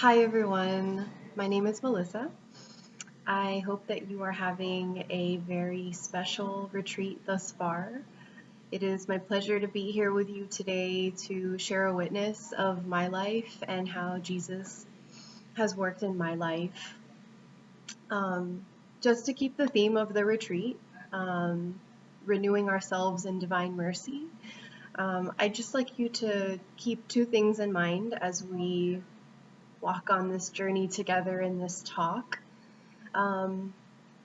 Hi everyone, my name is Melissa. I hope that you are having a very special retreat thus far. It is my pleasure to be here with you today to share a witness of my life and how Jesus has worked in my life. Um, just to keep the theme of the retreat, um, renewing ourselves in divine mercy, I'd just like you to keep two things in mind as we walk on this journey together in this talk. Um,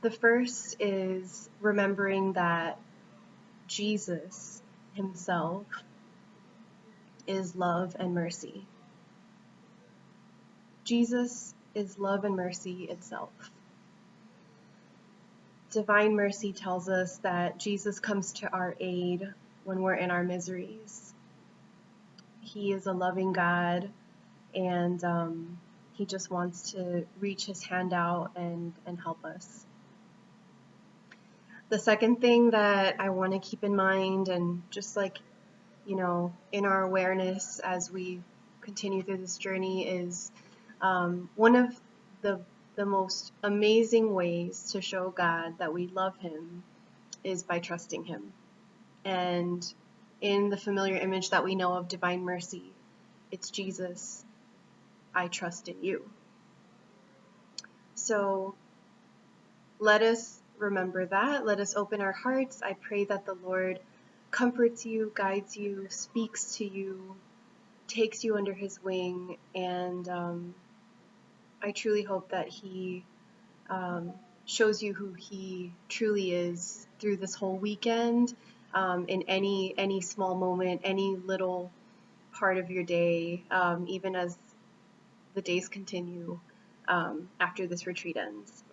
the first is remembering that Jesus himself is love and mercy. Jesus is love and mercy itself. Divine mercy tells us that Jesus comes to our aid when we're in our miseries. He is a loving God, and he just wants to reach his hand out and help us. The second thing that I want to keep in mind, and just like, in our awareness as we continue through this journey, is one of the most amazing ways to show God that we love him is by trusting him. And in the familiar image that we know of divine mercy, it's Jesus, I trust in you. So let us remember that. Let us open our hearts. I pray that the Lord comforts you, guides you, speaks to you, takes you under his wing, and I truly hope that he shows you who he truly is through this whole weekend, in any small moment, any little part of your day, even as the days continue after this retreat ends.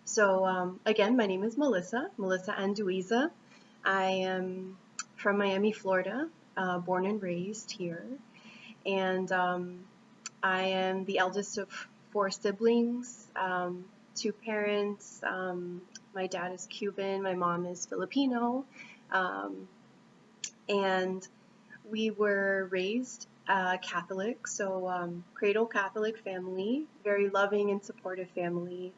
So again, my name is Melissa Anduiza. I am from Miami, Florida, born and raised here, and I am the eldest of four siblings, two parents. My dad is Cuban, my mom is Filipino, um, and we were raised Catholic, so cradle Catholic family, very loving and supportive family,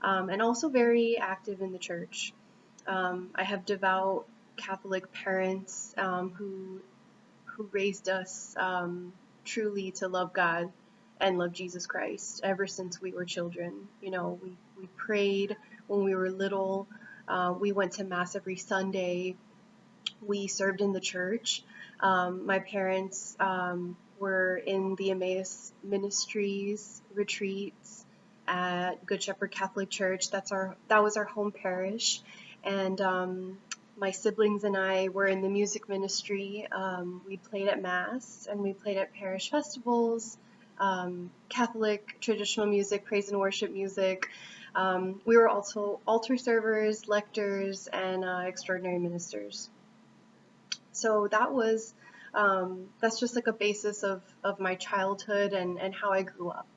and also very active in the church. I have devout Catholic parents who raised us truly to love God and love Jesus Christ ever since we were children. We prayed when we were little. We went to Mass every Sunday. We served in the church. My parents were in the Emmaus Ministries retreats at Good Shepherd Catholic Church. That was our home parish, and my siblings and I were in the music ministry. We played at Mass and we played at parish festivals, Catholic traditional music, praise and worship music. We were also altar servers, lectors, and extraordinary ministers. So that's just like a basis of my childhood and how I grew up.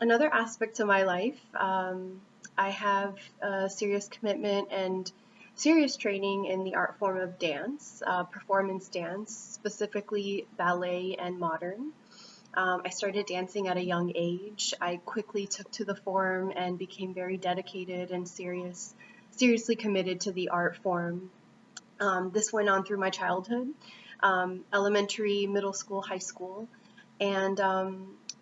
Another aspect to my life, I have a serious commitment and serious training in the art form of dance, performance dance, specifically ballet and modern. I started dancing at a young age. I quickly took to the form and became very dedicated and seriously committed to the art form. This went on through my childhood, elementary, middle school, high school, and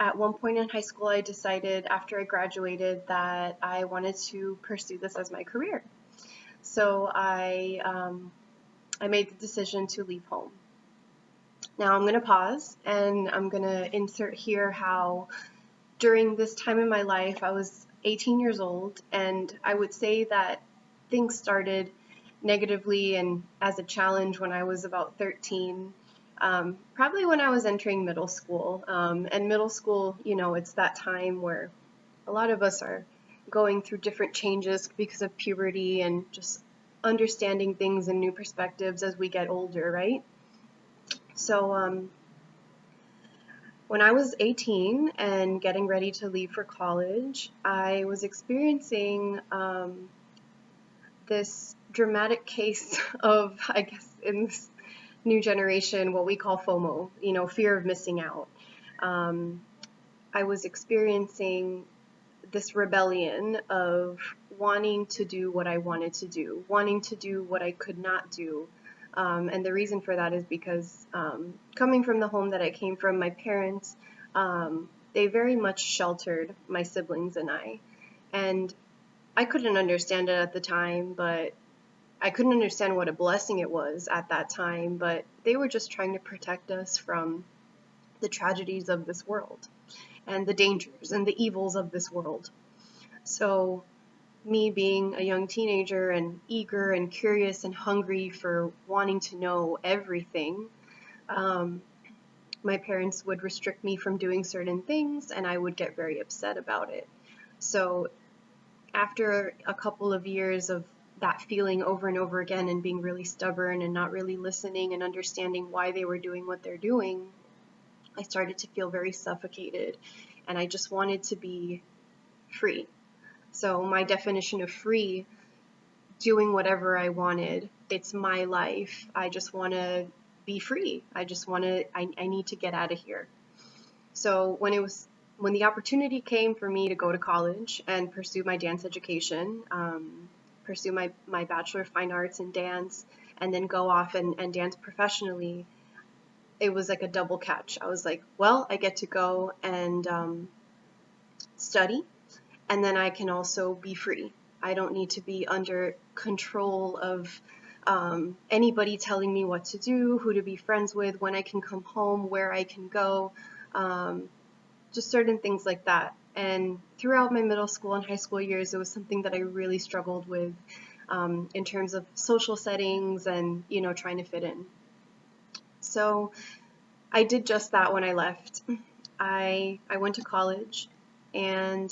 at one point in high school, I decided after I graduated that I wanted to pursue this as my career. So I made the decision to leave home. Now I'm going to pause and I'm going to insert here how during this time in my life, I was 18 years old, and I would say that things started negatively and as a challenge when I was about 13, probably when I was entering middle school. And middle school, it's that time where a lot of us are going through different changes because of puberty and just understanding things and new perspectives as we get older, right? So when I was 18 and getting ready to leave for college, I was experiencing this dramatic case of, I guess, in this new generation, what we call FOMO, fear of missing out. I was experiencing this rebellion of wanting to do what I wanted to do, wanting to do what I could not do. And the reason for that is because coming from the home that I came from, my parents, they very much sheltered my siblings and I. And I couldn't understand it at the time, but I couldn't understand what a blessing it was at that time, but they were just trying to protect us from the tragedies of this world and the dangers and the evils of this world. So, me being a young teenager and eager and curious and hungry for wanting to know everything, um, my parents would restrict me from doing certain things, and I would get very upset about it. So, after a couple of years of that feeling over and over again and being really stubborn and not really listening and understanding why they were doing what they're doing, I started to feel very suffocated, and I just wanted to be free. So my definition of free, doing whatever I wanted, it's my life. I just want to be free. I need to get out of here. So when the opportunity came for me to go to college and pursue my dance education, pursue my Bachelor of Fine Arts in dance, and then go off and dance professionally, it was like a double catch. I was like, well, I get to go and study, and then I can also be free. I don't need to be under control of anybody telling me what to do, who to be friends with, when I can come home, where I can go, just certain things like that. And throughout my middle school and high school years, it was something that I really struggled with in terms of social settings and, trying to fit in. So I did just that when I left. I went to college, and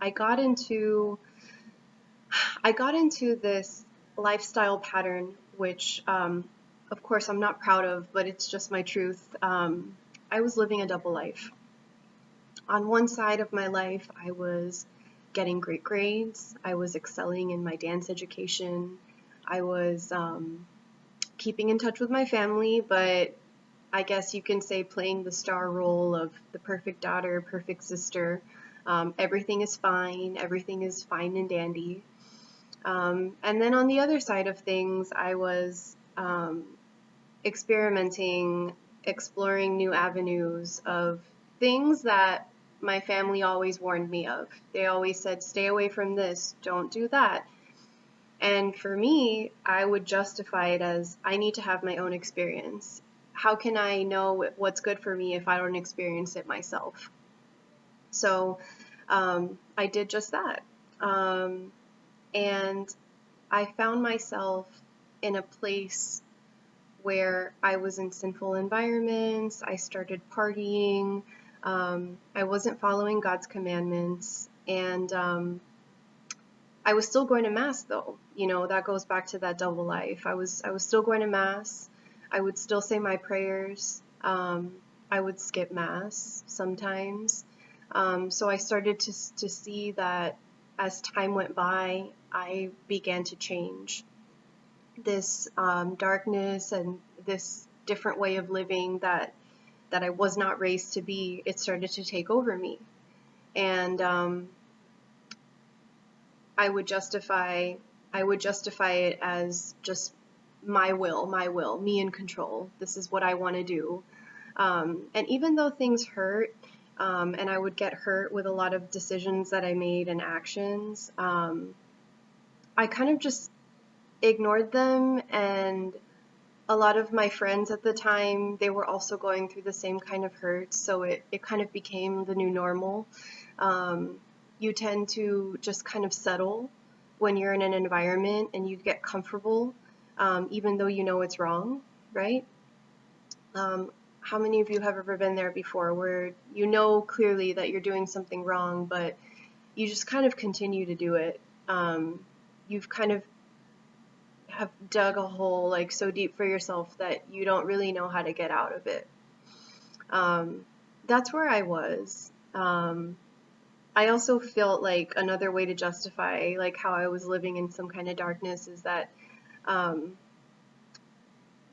I got into this lifestyle pattern, which, of course, I'm not proud of, but it's just my truth. I was living a double life. On one side of my life, I was getting great grades. I was excelling in my dance education. I was keeping in touch with my family, but I guess you can say playing the star role of the perfect daughter, perfect sister. Everything is fine. Everything is fine and dandy. And then on the other side of things, I was experimenting, exploring new avenues of things that my family always warned me of. They always said, stay away from this, don't do that. And for me, I would justify it as, I need to have my own experience. How can I know what's good for me if I don't experience it myself? So I did just that. And I found myself in a place where I was in sinful environments. I started partying. I wasn't following God's commandments. And I was still going to mass, though. That goes back to that double life. I was still going to mass. I would still say my prayers. I would skip mass sometimes. So I started to see that as time went by, I began to change. This darkness and this different way of living that I was not raised to be, it started to take over me. And I would justify it as just my will, me in control. This is what I want to do. And even though things hurt, and I would get hurt with a lot of decisions that I made and actions, I kind of just ignored them. And a lot of my friends at the time, they were also going through the same kind of hurt, so it kind of became the new normal. You tend to just kind of settle when you're in an environment and you get comfortable, even though you know it's wrong, right? How many of you have ever been there before where you know clearly that you're doing something wrong, but you just kind of continue to do it? You've kind of have dug a hole like so deep for yourself that you don't really know how to get out of it. That's where I was. I also felt like another way to justify like how I was living in some kind of darkness is that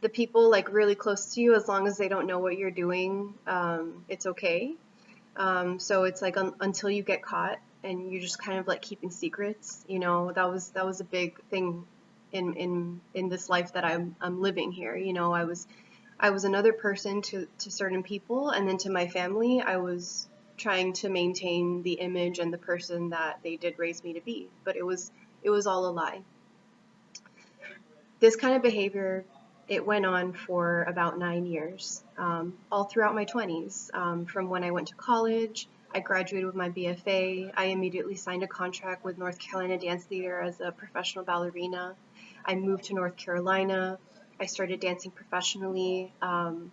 the people like really close to you, as long as they don't know what you're doing, it's okay. So it's like until you get caught and you're just kind of like keeping secrets, that was a big thing in this life that I'm living here. I was another person to certain people, and then to my family, I was trying to maintain the image and the person that they did raise me to be, but it was all a lie. This kind of behavior, it went on for about 9 years, all throughout my 20s. From when I went to college, I graduated with my BFA. I immediately signed a contract with North Carolina Dance Theater as a professional ballerina. I moved to North Carolina. I started dancing professionally, and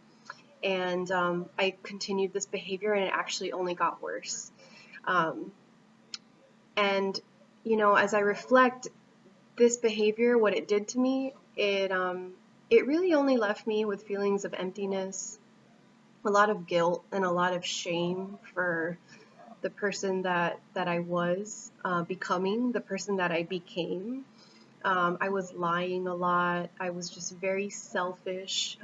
I continued this behavior, and it actually only got worse. Um, and as I reflect, this behavior, what it did to me, it really only left me with feelings of emptiness, a lot of guilt, and a lot of shame for the person that I was becoming, the person that I became. I was lying a lot. I was just very selfish,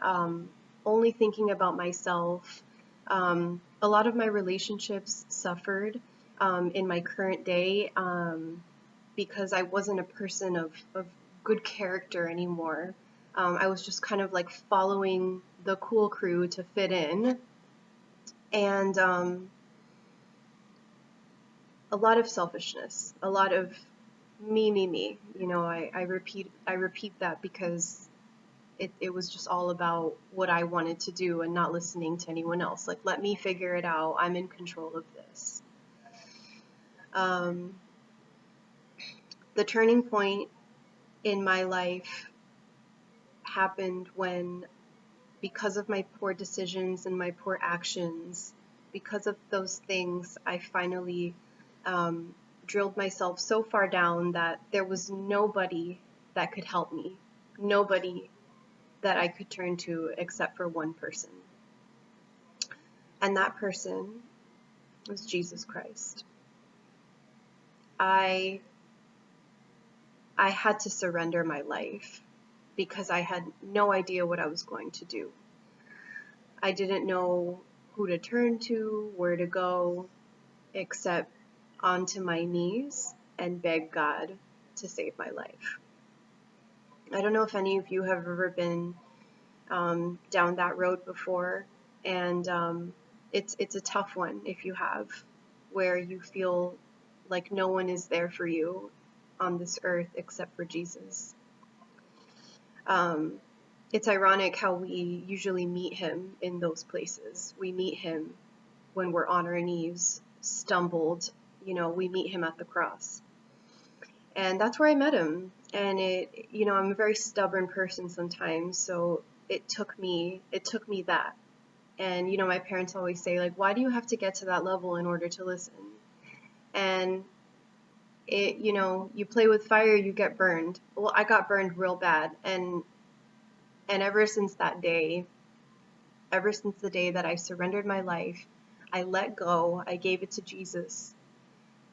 only thinking about myself. A lot of my relationships suffered in my current day, because I wasn't a person of good character anymore. I was just kind of like following the cool crew to fit in, and a lot of selfishness, a lot of me, me, me. I repeat that because it was just all about what I wanted to do and not listening to anyone else. Like, let me figure it out. I'm in control of this. Um, the turning point in my life happened when, because of my poor decisions and my poor actions, because of those things, I finally drilled myself so far down that there was nobody that could help me, nobody that I could turn to except for one person. And that person was Jesus Christ. I had to surrender my life because I had no idea what I was going to do. I didn't know who to turn to, where to go, except onto my knees and beg God to save my life. I don't know if any of you have ever been down that road before, and it's a tough one if you have, where you feel like no one is there for you on this earth except for Jesus. It's ironic how we usually meet him in those places. We meet him when we're on our knees, stumbled, we meet him at the cross. And that's where I met him. And I'm a very stubborn person sometimes, so it took me that. And, my parents always say, like, why do you have to get to that level in order to listen? And you play with fire, you get burned. Well, I got burned real bad. And ever since that day, ever since the day that I surrendered my life, I let go, I gave it to Jesus,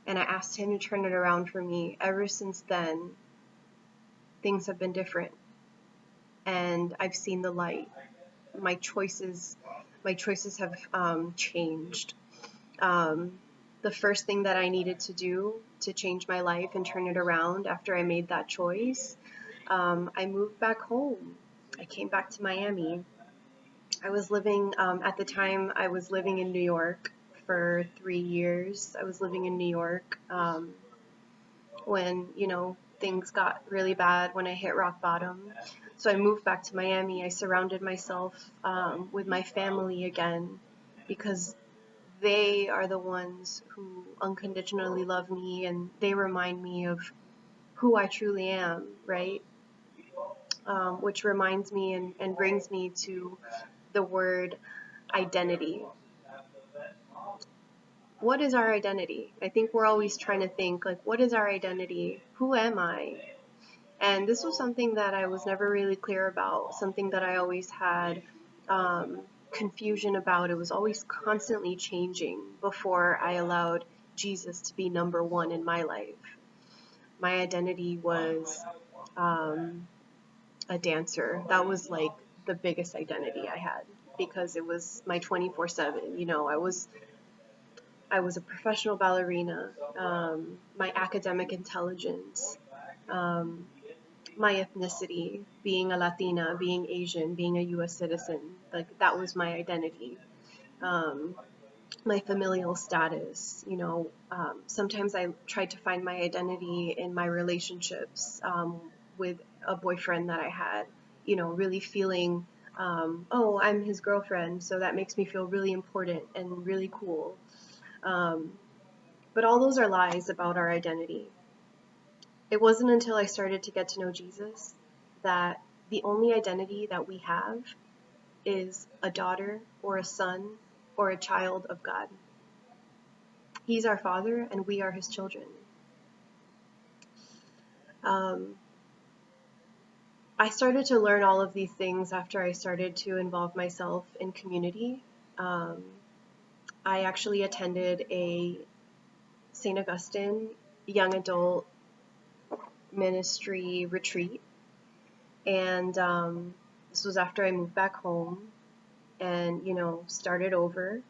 and I asked him to turn it around for me. Ever since then, things have been different, and I've seen the light. My choices have changed. The first thing that I needed to do to change my life and turn it around after I made that choice, I moved back home. I came back to Miami. I was living, at the time, I was living in New York for 3 years. I was living in New York when, things got really bad, when I hit rock bottom. So I moved back to Miami. I surrounded myself with my family again, because they are the ones who unconditionally love me, and they remind me of who I truly am, right? Which reminds me and brings me to the word identity. What is our identity? I think we're always trying to think, like, what is our identity? Who am I? And this was something that I was never really clear about, something that I always had confusion about. It was always constantly changing before I allowed Jesus to be number one in my life. My identity was a dancer. That was like the biggest identity I had, because it was my 24/7. You know, I was a professional ballerina. My academic intelligence, um, my ethnicity, being a Latina, being Asian, being a U.S. citizen, like that was my identity. Um, my familial status, sometimes I tried to find my identity in my relationships, with a boyfriend that I had, really feeling, oh, I'm his girlfriend, so that makes me feel really important and really cool. Um, but all those are lies about our identity. It wasn't until I started to get to know Jesus that the only identity that we have is a daughter or a son or a child of God. He's our Father and we are his children. Um, I started to learn all of these things after I started to involve myself in community. Um, I actually attended a St. Augustine young adult ministry retreat, and this was after I moved back home and, started over.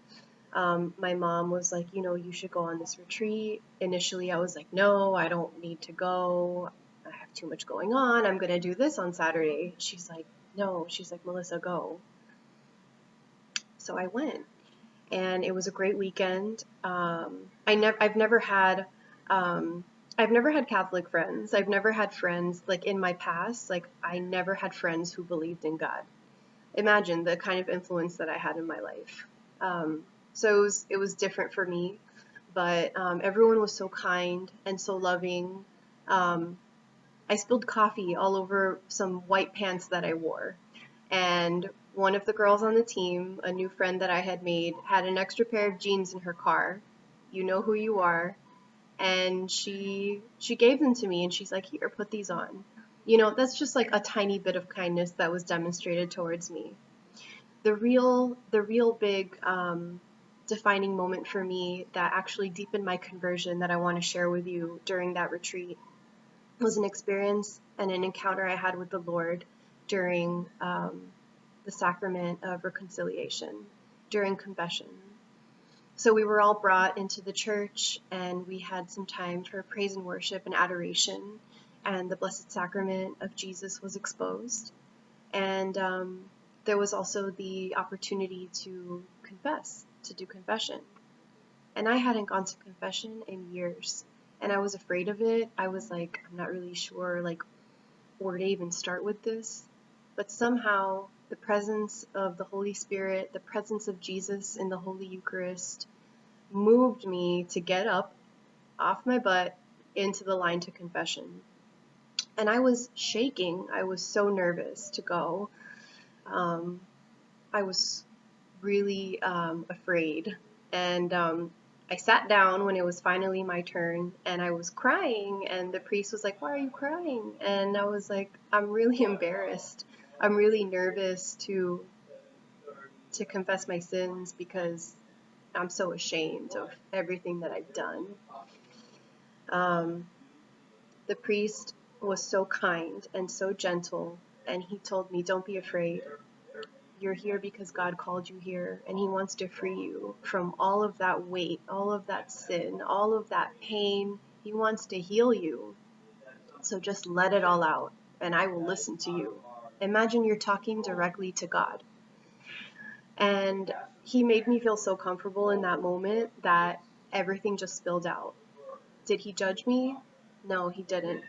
My mom was like, you should go on this retreat. Initially, I was like, no, I don't need to go. I have too much going on. I'm going to do this on Saturday. She's like, no, she's like, Melissa, go. So I went, and it was a great weekend. I've never had Catholic friends. I've never had friends, like, in my past, like, I never had friends who believed in God. Imagine the kind of influence that I had in my life. So it was different for me, but everyone was so kind and so loving. I spilled coffee all over some white pants that I wore, and one of the girls on the team, a new friend that I had made, had an extra pair of jeans in her car. You know who you are. And she gave them to me, and she's like, here, put these on. That's just like a tiny bit of kindness that was demonstrated towards me. The real big defining moment for me that actually deepened my conversion that I want to share with you during that retreat was an experience and an encounter I had with the Lord during the sacrament of reconciliation, during confession. So we were all brought into the church, and we had some time for praise and worship and adoration, and the Blessed Sacrament of Jesus was exposed. And there was also the opportunity to confess, to do confession. And I hadn't gone to confession in years, and I was afraid of it. I was like, I'm not really sure, like, where to even start with this. But somehow the presence of the Holy Spirit, the presence of Jesus in the Holy Eucharist, moved me to get up off my butt into the line to confession. And I was shaking. I was so nervous to go. I was really afraid. And I sat down when it was finally my turn, and I was crying, and the priest was like, why are you crying? And I was like, I'm really embarrassed. I'm really nervous to confess my sins because I'm so ashamed of everything that I've done. The priest was so kind and so gentle, and he told me, don't be afraid. You're here because God called you here, and he wants to free you from all of that weight, all of that sin, all of that pain. He wants to heal you. So just let it all out, and I will listen to you. Imagine you're talking directly to God. And he made me feel so comfortable in that moment that everything just spilled out. Did he judge me? No, he didn't.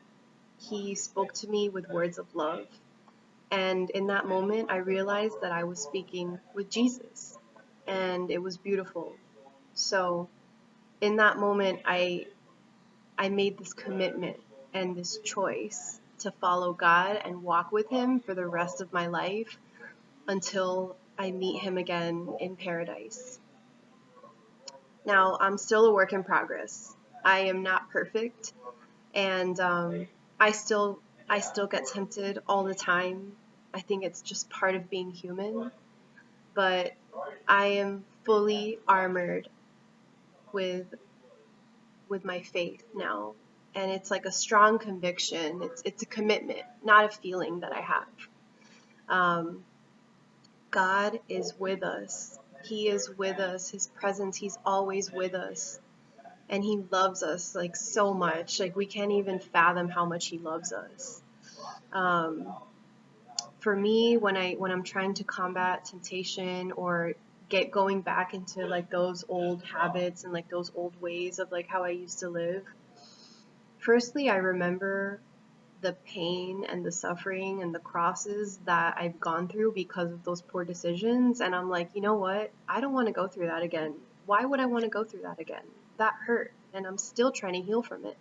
He spoke to me with words of love. And in that moment, I realized that I was speaking with Jesus, and it was beautiful. So in that moment, I made this commitment and this choice to follow God and walk with him for the rest of my life until I meet him again in paradise. Now, I'm still a work in progress. I am not perfect, and I still get tempted all the time. I think it's just part of being human, but I am fully armored with my faith now, and it's like a strong conviction. It's a commitment, not a feeling that I have. God is with us. He is with us. His presence, he's always with us. And he loves us like so much. Like we can't even fathom how much he loves us. For me, when I'm trying to combat temptation or get going back into like those old habits and like those old ways of like how I used to live, firstly, I remember the pain and the suffering and the crosses that I've gone through because of those poor decisions. And I'm like, you know what? I don't want to go through that again. Why would I want to go through that again? That hurt, and I'm still trying to heal from it.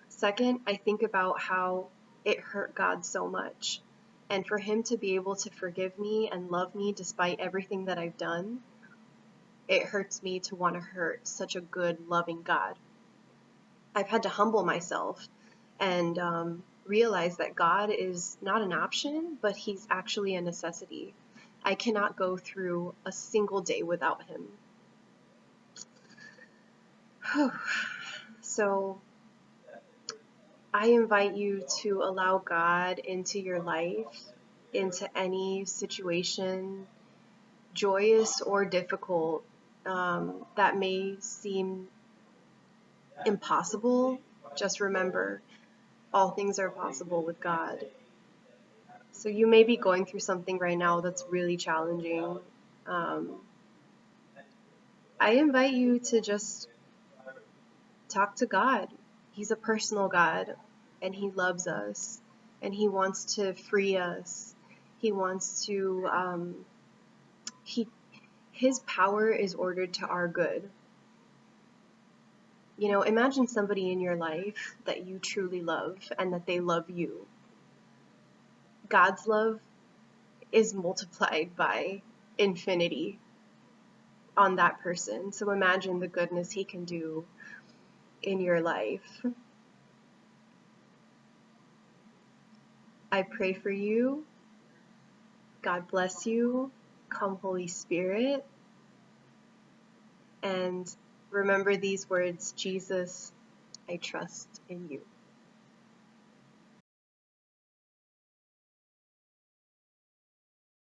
Second, I think about how it hurt God so much. And for him to be able to forgive me and love me despite everything that I've done, it hurts me to want to hurt such a good, loving God. I've had to humble myself and realize that God is not an option, but he's actually a necessity. I cannot go through a single day without him. So I invite you to allow God into your life, into any situation, joyous or difficult, that may seem impossible. Just remember, all things are possible with God. So you may be going through something right now that's really challenging. I invite you to just talk to God. He's a personal God, and he loves us, and he wants to free us. He wants to, his power is ordered to our good. You know, imagine somebody in your life that you truly love and that they love you. God's love is multiplied by infinity on that person. So imagine the goodness he can do in your life. I pray for you. God bless you. Come, Holy Spirit. And remember these words, Jesus, I trust in you.